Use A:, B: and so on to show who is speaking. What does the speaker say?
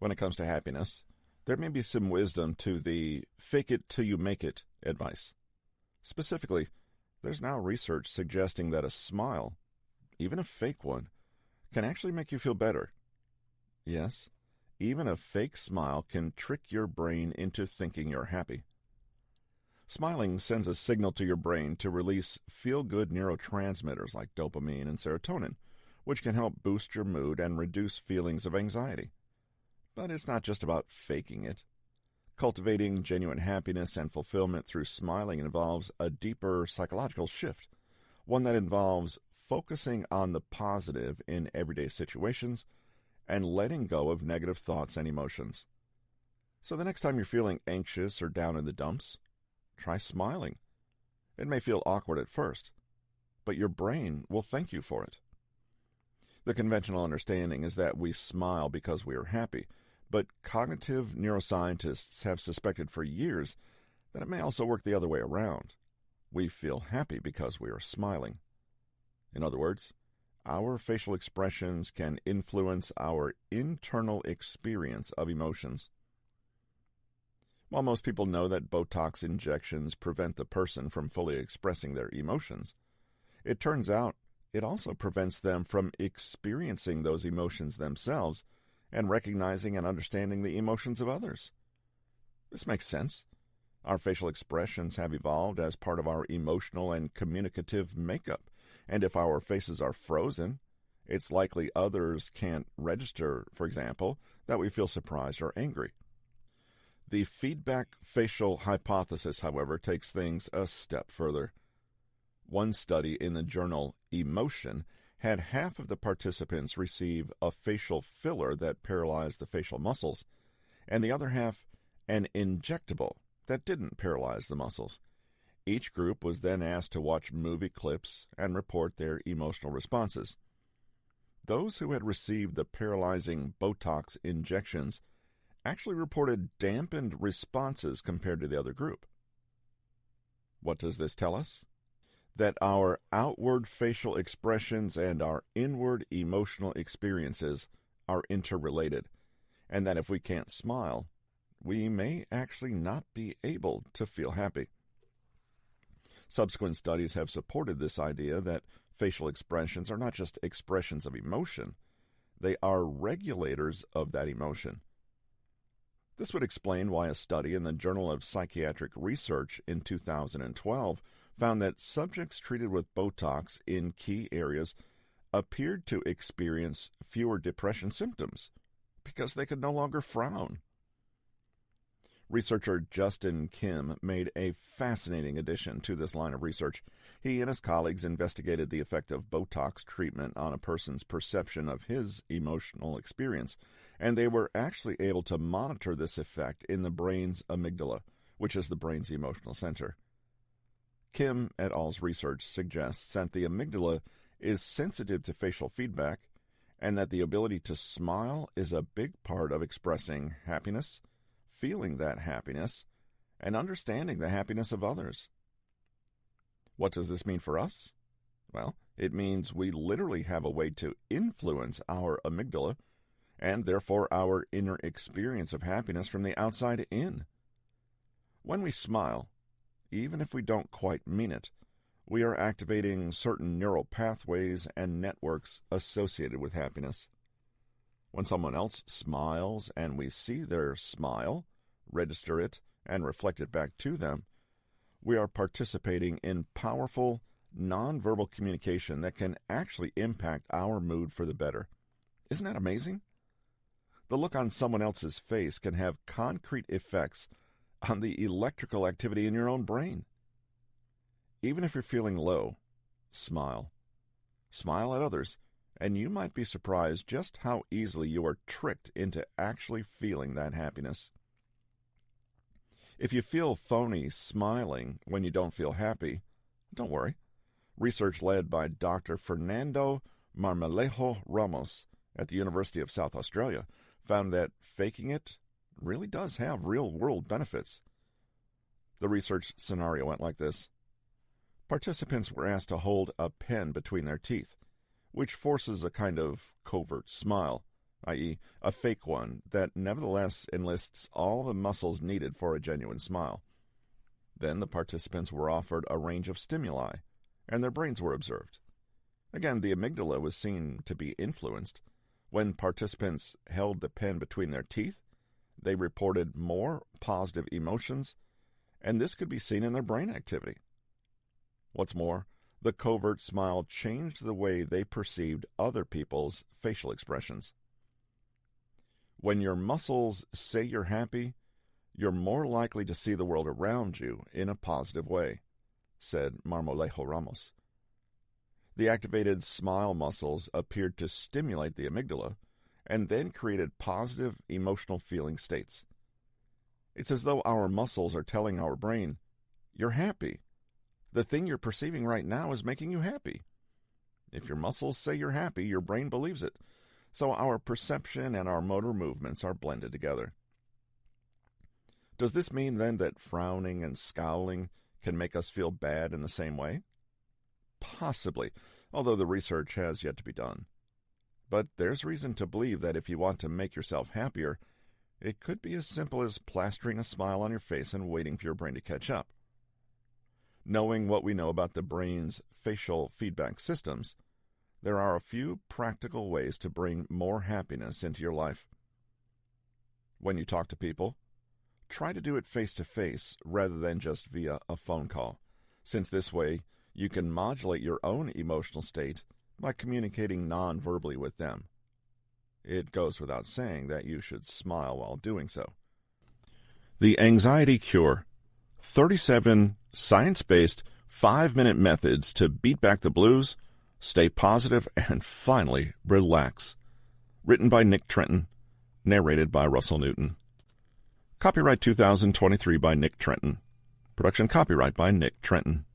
A: When it comes to happiness, there may be some wisdom to the fake it till you make it advice. Specifically, there's now research suggesting that a smile, even a fake one, can actually make you feel better. Yes, even a fake smile can trick your brain into thinking you're happy. Smiling sends a signal to your brain to release feel-good neurotransmitters like dopamine and serotonin, which can help boost your mood and reduce feelings of anxiety. But it's not just about faking it. Cultivating genuine happiness and fulfillment through smiling involves a deeper psychological shift, one that involves focusing on the positive in everyday situations and letting go of negative thoughts and emotions. So the next time you're feeling anxious or down in the dumps, try smiling. It may feel awkward at first, but your brain will thank you for it. The conventional understanding is that we smile because we are happy, but cognitive neuroscientists have suspected for years that it may also work the other way around. We feel happy because we are smiling. In other words, our facial expressions can influence our internal experience of emotions. While most people know that Botox injections prevent the person from fully expressing their emotions, it turns out it also prevents them from experiencing those emotions themselves and recognizing and understanding the emotions of others. This makes sense. Our facial expressions have evolved as part of our emotional and communicative makeup, and if our faces are frozen, it's likely others can't register, for example, that we feel surprised or angry. The feedback facial hypothesis, however, takes things a step further. One study in the journal Emotion had half of the participants receive a facial filler that paralyzed the facial muscles, and the other half an injectable that didn't paralyze the muscles. Each group was then asked to watch movie clips and report their emotional responses. Those who had received the paralyzing Botox injections actually reported dampened responses compared to the other group. What does this tell us? That our outward facial expressions and our inward emotional experiences are interrelated, and that if we can't smile, we may actually not be able to feel happy. Subsequent studies have supported this idea that facial expressions are not just expressions of emotion, they are regulators of that emotion. This would explain why a study in the Journal of Psychiatric Research in 2012 found that subjects treated with Botox in key areas appeared to experience fewer depression symptoms because they could no longer frown. Researcher Justin Kim made a fascinating addition to this line of research. He and his colleagues investigated the effect of Botox treatment on a person's perception of his emotional experience, and they were actually able to monitor this effect in the brain's amygdala, which is the brain's emotional center. Kim et al.'s research suggests that the amygdala is sensitive to facial feedback and that the ability to smile is a big part of expressing happiness, feeling that happiness, and understanding the happiness of others. What does this mean for us? Well, it means we literally have a way to influence our amygdala and therefore our inner experience of happiness from the outside in. When we smile, even if we don't quite mean it, we are activating certain neural pathways and networks associated with happiness. When someone else smiles and we see their smile, register it, and reflect it back to them, we are participating in powerful, nonverbal communication that can actually impact our mood for the better. Isn't that amazing? The look on someone else's face can have concrete effects on the electrical activity in your own brain. Even if you're feeling low, smile. Smile at others, and you might be surprised just how easily you are tricked into actually feeling that happiness. If you feel phony smiling when you don't feel happy, don't worry. Research led by Dr. Fernando Marmolejo Ramos at the University of South Australia found that faking it really does have real-world benefits. The research scenario went like this. Participants were asked to hold a pen between their teeth, which forces a kind of covert smile, i.e., a fake one that nevertheless enlists all the muscles needed for a genuine smile. Then the participants were offered a range of stimuli, and their brains were observed. Again, the amygdala was seen to be influenced. When participants held the pen between their teeth, they reported more positive emotions, and this could be seen in their brain activity. What's more, the covert smile changed the way they perceived other people's facial expressions. When your muscles say you're happy, you're more likely to see the world around you in a positive way, said Marmolejo Ramos. The activated smile muscles appeared to stimulate the amygdala and then created positive emotional feeling states. It's as though our muscles are telling our brain, "You're happy. The thing you're perceiving right now is making you happy." If your muscles say you're happy, your brain believes it. So our perception and our motor movements are blended together. Does this mean then that frowning and scowling can make us feel bad in the same way? Possibly, although the research has yet to be done. But there's reason to believe that if you want to make yourself happier, it could be as simple as plastering a smile on your face and waiting for your brain to catch up. Knowing what we know about the brain's facial feedback systems, there are a few practical ways to bring more happiness into your life. When you talk to people, try to do it face-to-face rather than just via a phone call, since this way you can modulate your own emotional state by communicating non-verbally with them. It goes without saying that you should smile while doing so. The Anxiety Cure: 37 science-based 5-minute methods to beat back the blues, stay positive, and finally relax. Written by Nick Trenton, narrated by Russell Newton. Copyright 2023 by Nick Trenton. Production copyright by Nick Trenton.